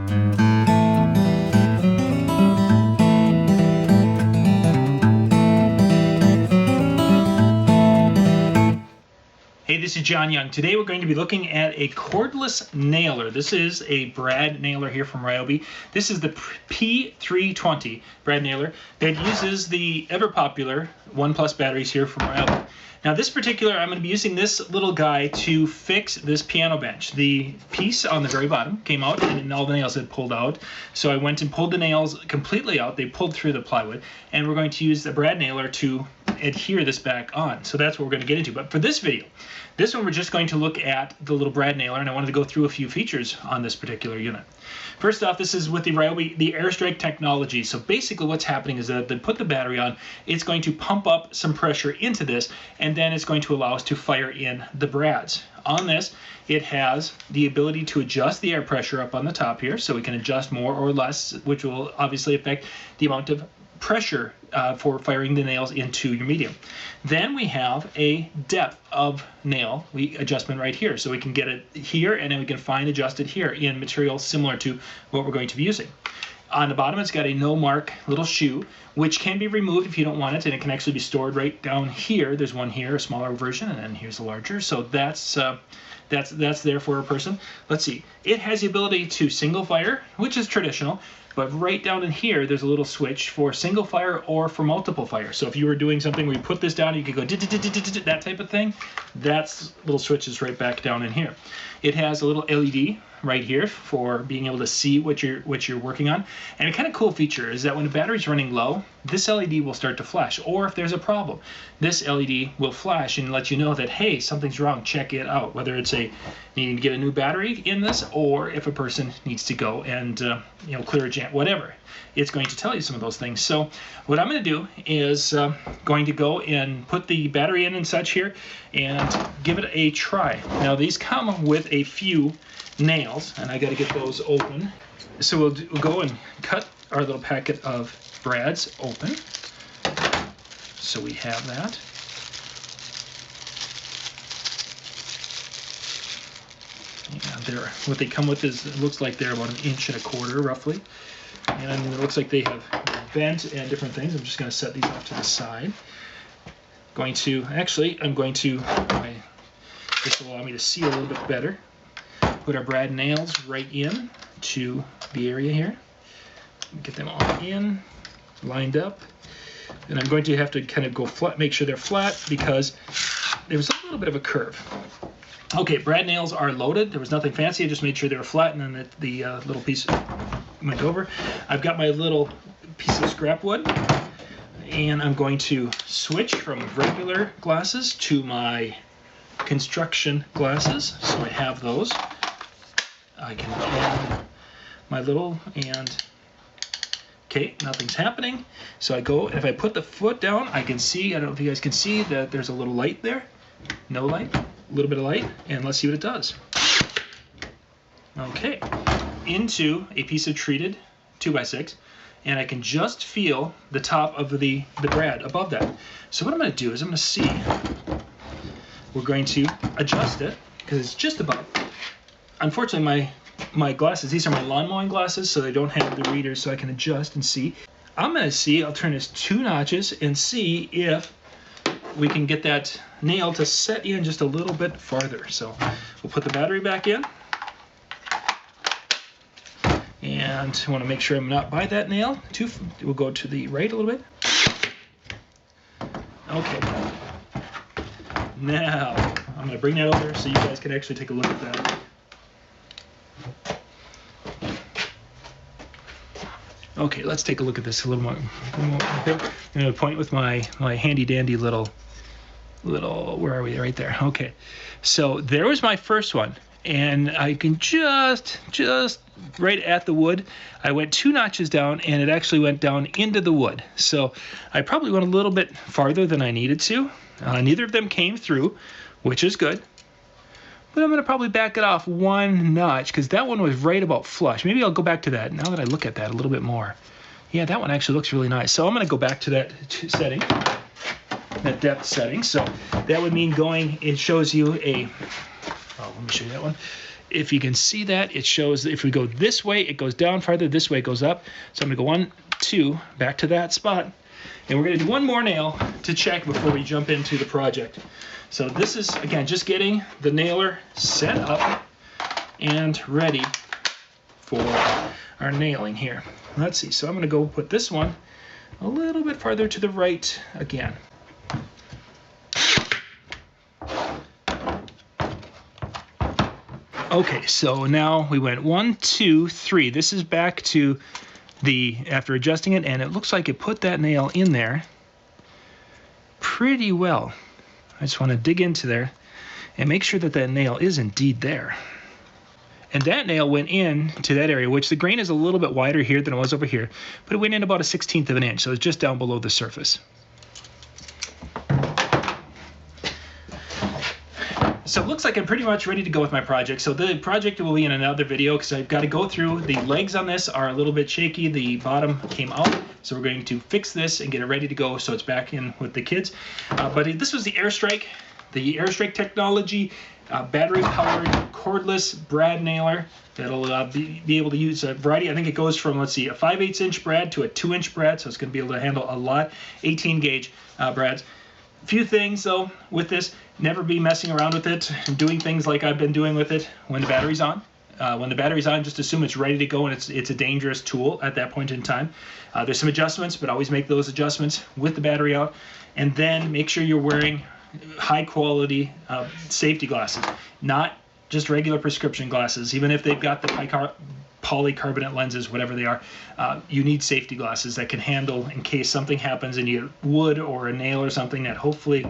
Hey, this is John Young. Today we're going to be looking at a cordless nailer. This is a brad nailer here from Ryobi. This is the P320 brad nailer that uses the ever-popular ONE+ batteries here from Ryobi. Now this particular, I'm going to be using this little guy to fix this piano bench. The piece on the very bottom came out and all the nails had pulled out. So I went and pulled the nails completely out. They pulled through the plywood. And we're going to use the brad nailer to adhere this back on. So that's what we're going to get into. But for this video, this one we're just going to look at the little brad nailer, and I wanted to go through a few features on this particular unit. First off, this is with the Ryobi, the AirStrike Technology. So basically what's happening is that they put the battery on, it's going to pump up some pressure into this, and then it's going to allow us to fire in the brads. On this, it has the ability to adjust the air pressure up on the top here, so we can adjust more or less, which will obviously affect the amount of pressure for firing the nails into your medium. Then we have a depth of nail adjustment right here, so we can get it here and then we can fine adjust it here in material similar to what we're going to be using. On the bottom, it's got a no mark little shoe, which can be removed if you don't want it, and it can actually be stored right down here. There's one here, a smaller version, and then here's a larger. So that's there for a person. Let's see. It has the ability to single fire, which is traditional, but right down in here, there's a little switch for single fire or for multiple fire. So if you were doing something where you put this down, you could go that type of thing. That's little switches right back down in here. It has a little LED right here for being able to see what you're working on. And a kind of cool feature is that when the battery's running low, this LED will start to flash. Or if there's a problem, this LED will flash and let you know that, hey, something's wrong, check it out. Whether it's needing to get a new battery in this, or if a person needs to go and clear a jam, whatever. It's going to tell you some of those things. So what I'm going to do is going to go and put the battery in and such here and give it a try. Now these come with a few nails, and I got to get those open. So we'll go and cut our little packet of brads open. So we have that. And what they come with is, it looks like they're about 1.25 inches roughly. And it looks like they have bent and different things. I'm just going to set these off to the side. I'm going to, this will allow me to see a little bit better. Put our brad nails right in to the area here. Get them all in, lined up. And I'm going to have to kind of go flat, make sure they're flat, because there's a little bit of a curve. Okay, brad nails are loaded. There was nothing fancy. I just made sure they were flat, and then the little piece went over. I've got my little piece of scrap wood, and I'm going to switch from regular glasses to my construction glasses. So I have those. I can add my little, and okay, nothing's happening. So I go, if I put the foot down, I can see, I don't know if you guys can see that there's a little light there. No light, a little bit of light, and let's see what it does. Okay, into a piece of treated 2x6, and I can just feel the top of the brad above that. So what I'm going to do is I'm going to see, we're going to adjust it, because it's just about, unfortunately my glasses, these are my lawn mowing glasses, so they don't have the readers, so I can adjust and see. I'm going to see, I'll turn this 2 notches and see if we can get that nail to set in just a little bit farther. So we'll put the battery back in, and I want to make sure I'm not by that nail. We'll go to the right a little bit. Okay. Now I'm going to bring that over so you guys can actually take a look at that. Okay, let's take a look at this a little more. I'm going to point with my handy dandy little, where are we? Right there. Okay, so there was my first one, and I can just right at the wood. I went 2 notches down, and it actually went down into the wood. So I probably went a little bit farther than I needed to. Neither of them came through, which is good. But I'm going to probably back it off 1 notch, because that one was right about flush. Maybe I'll go back to that now that I look at that a little bit more. Yeah, that one actually looks really nice. So I'm going to go back to that setting, that depth setting. So that would mean going, it shows you a, oh, let me show you that one. if you can see that, it shows that if we go this way, it goes down farther, this way it goes up. So I'm gonna go 1, 2, back to that spot. And we're gonna do one more nail to check before we jump into the project. So this is, again, just getting the nailer set up and ready for our nailing here. Let's see, so I'm gonna go put this one a little bit farther to the right again. Okay, so now we went 1, 2, 3. This is back to after adjusting it, and it looks like it put that nail in there pretty well. I just want to dig into there and make sure that that nail is indeed there. And that nail went in to that area, which the grain is a little bit wider here than it was over here, but it went in about a 1/16 of an inch, so it's just down below the surface. So it looks like I'm pretty much ready to go with my project. So the project will be in another video because I've got to go through. The legs on this are a little bit shaky. The bottom came out. So we're going to fix this and get it ready to go so it's back in with the kids. But this was the AirStrike Technology battery-powered cordless brad nailer that'll be able to use a variety. I think it goes from, let's see, a 5/8 inch brad to a 2-inch brad. So it's going to be able to handle a lot. 18 gauge brads. Few things though with this, never be messing around with it and doing things like I've been doing with it when the battery's on. When the battery's on, just assume it's ready to go, and it's a dangerous tool at that point in time. There's some adjustments, but always make those adjustments with the battery out. And then make sure you're wearing high quality safety glasses, not just regular prescription glasses. Even if they've got the polycarbonate lenses, whatever they are, you need safety glasses that can handle in case something happens and you get wood or a nail or something, that hopefully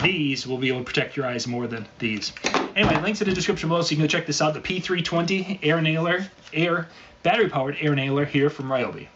these will be able to protect your eyes more than these. Anyway, links in the description below so you can go check this out. The P320 battery powered air nailer here from Ryobi.